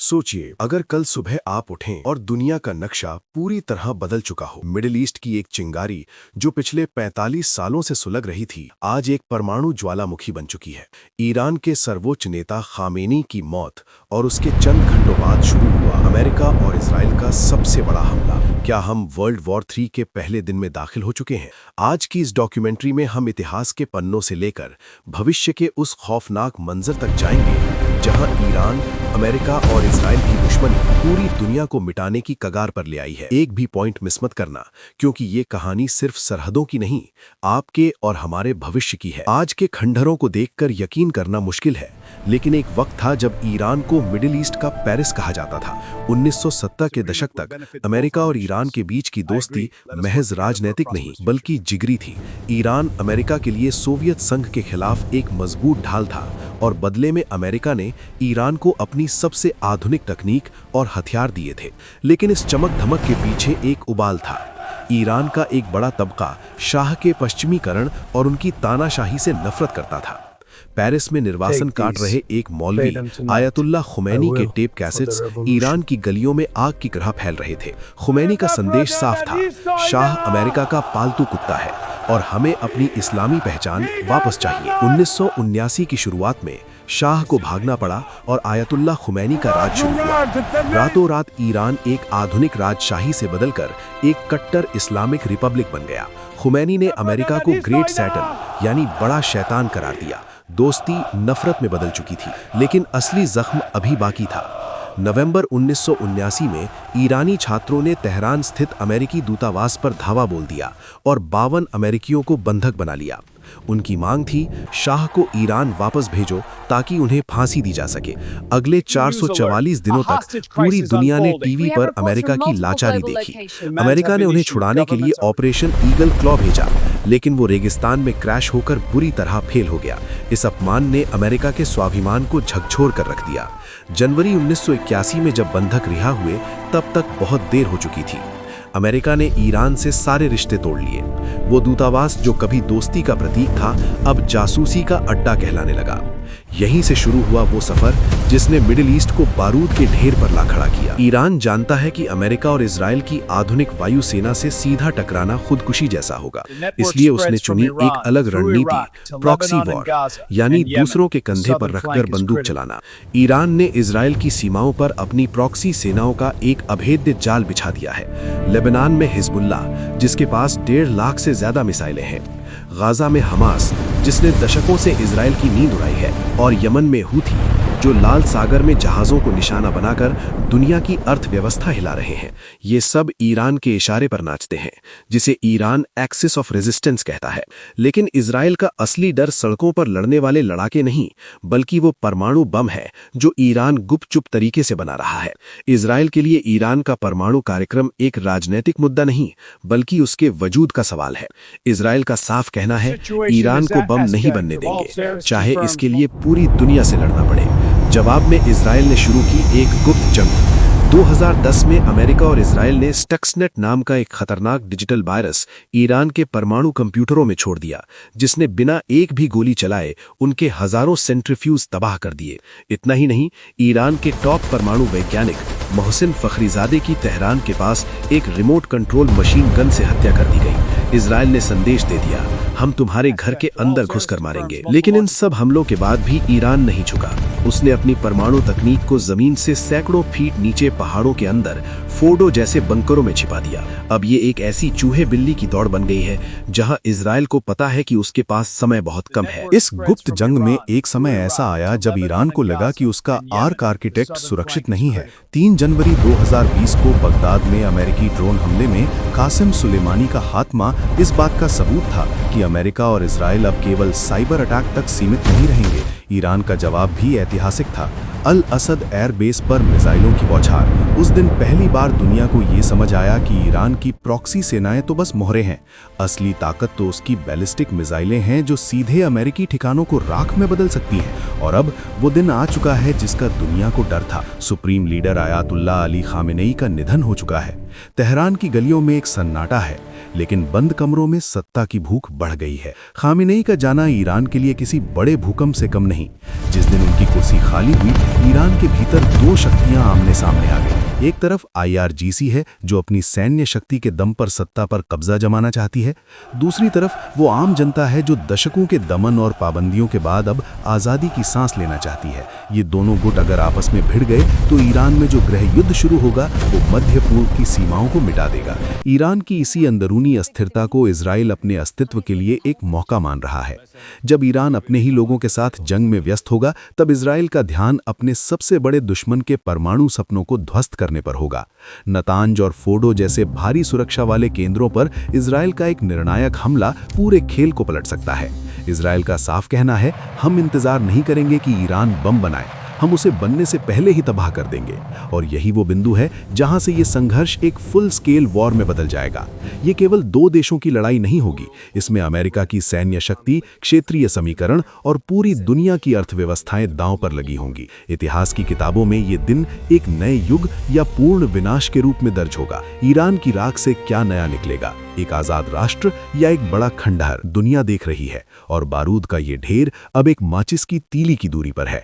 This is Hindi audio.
सोचिए, अगर कल सुबह आप उठें और दुनिया का नक्शा पूरी तरह बदल चुका हो। मिडिल ईस्ट की एक चिंगारी जो पिछले 45 सालों से सुलग रही थी, आज एक परमाणु ज्वालामुखी बन चुकी है। ईरान के सर्वोच्च नेता खामेनी की मौत और उसके चंद घंटों बाद शुरू हुआ अमेरिका और इजराइल का सबसे बड़ा हमला। क्या हम वर्ल्ड वॉर 3 के पहले दिन में दाखिल हो चुके हैं? आज की इस डॉक्यूमेंट्री में हम इतिहास के पन्नों से लेकर भविष्य के उस खौफनाक मंजर तक जाएंगे जहां ईरान, अमेरिका और इजराइल की दुश्मनी पूरी दुनिया को मिटाने की कगार पर ले आई है। एक भी पॉइंट मिस मत करना, क्योंकि ये कहानी सिर्फ सरहदों की नहीं, आपके और हमारे भविष्य की है। आज के खंडहरों को देखकर यकीन करना मुश्किल है, लेकिन एक वक्त था जब ईरान को मिडिल ईस्ट का पेरिस कहा जाता था। 1970 के दशक तक अमेरिका और ईरान के बीच की दोस्ती महज राजनीतिक नहीं बल्कि जिगरी थी। ईरान अमेरिका के लिए सोवियत संघ के खिलाफ एक मजबूत ढाल था और बदले में अमेरिका ने ईरान को अपनी सबसे आधुनिक तकनीक और हथियार दिए थे। लेकिन इस चमक धमक के पीछे एक उबाल था। ईरान का एक बड़ा तबका शाह के पश्चिमीकरण और उनकी तानाशाही से नफरत करता था। पेरिस में निर्वासन काट रहे एक मौलवी आयतुल्ला खुमैनी के टेप कैसेट्स ईरान की गलियों में आग की तरह फैल रहे थे। खुमैनी का संदेश साफ था, शाह अमेरिका का पालतू कुत्ता है और हमें अपनी इस्लामी पहचान वापस चाहिए। 1979 की शुरुआत में शाह को भागना पड़ा और आयतुल्ला खुमैनी का राज शुरू हुआ। रातों रात ईरान एक आधुनिक राजशाही से बदलकर एक कट्टर इस्लामिक रिपब्लिक बन गया। खुमैनी ने अमेरिका को ग्रेट सैटन यानी बड़ा शैतान करार दिया। दोस्ती नफरत में बदल चुकी थी, लेकिन असली जख्म अभी बाकी था। नवंबर 1979 में ईरानी छात्रों ने तेहरान स्थित अमेरिकी दूतावास पर धावा बोल दिया और 52 अमेरिकियों को बंधक बना लिया। उनकी मांग थी, शाह को ईरान वापस भेजो ताकि उन्हें फांसी दी जा सके। अगले 444 दिनों तक पूरी दुनिया ने टीवी पर अमेरिका की लाचारी देखी। अमेरिका ने उन्हें छुड़ाने के लिए ऑपरेशन ईगल क्लॉ भेजा, लेकिन वो रेगिस्तान में क्रैश होकर बुरी तरह फेल हो गया। इस अपमान ने अमेरिका के स्वाभिमान को झकझोर कर रख दिया। जनवरी 1981 में जब बंधक रिहा हुए, तब तक बहुत देर हो चुकी थी। अमेरिका ने ईरान से सारे रिश्ते तोड़ लिए। वो दूतावास जो कभी दोस्ती का प्रतीक था, अब जासूसी का अड्डा कहलाने लगा। यहीं से शुरू हुआ वो सफर जिसने मिडिल ईस्ट को बारूद के ढेर पर ला खड़ा किया। ईरान जानता है कि अमेरिका और इजराइल की आधुनिक वायुसेना से सीधा टकराना खुदकुशी जैसा होगा, इसलिए उसने चुनी एक अलग रणनीति, प्रॉक्सी वॉर, यानी दूसरों के कंधे पर रखकर बंदूक चलाना। ईरान ने इजराइल की सीमाओं पर अपनी प्रॉक्सी सेनाओं का एक अभेद्य जाल बिछा दिया है। लेबनान में हिजबुल्ला, जिसके पास 1.5 लाख से ज्यादा मिसाइलें हैं, गाजा में हमास, जिसने दशकों से इजराइल की नींद उड़ाई है, और यमन में हूथी, जो लाल सागर में जहाजों को निशाना बनाकर दुनिया की अर्थव्यवस्था हिला रहे हैं। ये सब ईरान के इशारे पर नाचते हैं, जिसे ईरान एक्सिस ऑफ रेजिस्टेंस कहता है। लेकिन इजराइल का असली डर सड़कों पर लड़ने वाले लड़ाके नहीं, बल्कि वो परमाणु बम है जो ईरान गुपचुप तरीके से बना रहा है। इजराइल के लिए ईरान का परमाणु कार्यक्रम एक राजनीतिक मुद्दा नहीं, बल्कि उसके वजूद का सवाल है। इजराइल का साफ कहना है, ईरान को बम नहीं बनने देंगे, चाहे इसके लिए पूरी दुनिया से लड़ना पड़े। जवाब में इजराइल ने शुरू की एक गुप्त जंग। 2010 में अमेरिका और इजराइल ने स्टक्सनेट नाम का एक खतरनाक डिजिटल वायरस ईरान के परमाणु कंप्यूटरों में छोड़ दिया, जिसने बिना एक भी गोली चलाए उनके हजारों सेंट्रीफ्यूज तबाह कर दिए। इतना ही नहीं, ईरान के टॉप परमाणु वैज्ञानिक मोहसिन फखरीजादे की तेहरान के पास एक रिमोट कंट्रोल मशीन गन से हत्या कर दी गई। इजराइल ने संदेश दे दिया, हम तुम्हारे घर के अंदर घुसकर मारेंगे। लेकिन इन सब हमलों के बाद भी ईरान नहीं झुका। उसने अपनी परमाणु तकनीक को जमीन से सैकड़ों फीट नीचे पहाड़ों के अंदर फोर्डो जैसे बंकरों में छिपा दिया। अब ये एक ऐसी चूहे बिल्ली की दौड़ बन गई है जहां इजराइल को पता है कि उसके पास समय बहुत कम है। इस गुप्त जंग में एक समय ऐसा आया जब ईरान को लगा कि उसका आर्क आर्किटेक्ट सुरक्षित नहीं है। 3 जनवरी 2020 को बगदाद में अमेरिकी ड्रोन हमले में कासिम सुलेमानी का खात्मा इस बात का सबूत था कि अमेरिका और इजराइल अब केवल साइबर अटैक तक सीमित नहीं रहेंगे। ईरान का जवाब भी ऐतिहासिक था। अल असद एयरबेस पर मिसाइलों की बौछार। उस दिन पहली बार दुनिया को ये समझ आया कि ईरान की प्रॉक्सी सेनाएं तो बस मोहरे हैं, असली ताकत तो उसकी बैलिस्टिक मिसाइलें हैं जो सीधे अमेरिकी ठिकानों को राख में बदल सकती हैं। और अब वो दिन आ चुका है जिसका दुनिया को डर था। Supreme leader ayatollah Ali Khamenei का निधन हो चुका है। तेहरान की गलियों में एक सन्नाटा है, लेकिन बंद कमरों में सत्ता की भूख बढ़ गई है। खामेनेई का जाना ईरान के लिए किसी बड़े भूकंप से कम नहीं। जिस दिन उनकी कुर्सी खाली हुई, ईरान के भीतर दो शक्तियां आमने सामने आ गई। एक तरफ IRGC है, जो अपनी सैन्य शक्ति के दम पर सत्ता पर कब्जा जमाना चाहती है। दूसरी तरफ वो आम जनता है, जो दशकों के दमन और पाबंदियों के बाद अब आज़ादी की सांस लेना चाहती है। ये दोनों गुट अगर आपस में भिड़ गए तो ईरान में जो गृह युद्ध शुरू होगा वो मध्य पूर्व की सीमाओं को मिटा देगा। ईरान की इसी अंदरूनी अस्थिरता को इजराइल अपने अस्तित्व के लिए एक मौका मान रहा है। जब ईरान अपने ही लोगों के साथ जंग में व्यस्त होगा, तब इजराइल का ध्यान अपने सबसे बड़े दुश्मन के परमाणु सपनों को ध्वस्त करने पर होगा। नतांज और फोडो जैसे भारी सुरक्षा वाले केंद्रों पर इजराइल का एक निर्णायक हमला पूरे खेल को पलट सकता है। इजराइल का साफ कहना है, हम इंतजार नहीं करेंगे कि ईरान बम बनाए, हम उसे बनने से पहले ही तबाह कर देंगे। और यही वो बिंदु है जहां से ये संघर्ष एक फुल स्केल वॉर में बदल जाएगा। ये केवल दो देशों की लड़ाई नहीं होगी, इसमें अमेरिका की सैन्य शक्ति, क्षेत्रीय समीकरण और पूरी दुनिया की अर्थव्यवस्थाएं दांव पर लगी होंगी। इतिहास की किताबों में ये दिन एक नए युग या पूर्ण विनाश के रूप में दर्ज होगा। ईरान की राख से क्या नया निकलेगा, एक आजाद राष्ट्र या एक बड़ा खंडहर, दुनिया देख रही है। और बारूद का ये ढेर अब एक माचिस की तीली की दूरी पर है।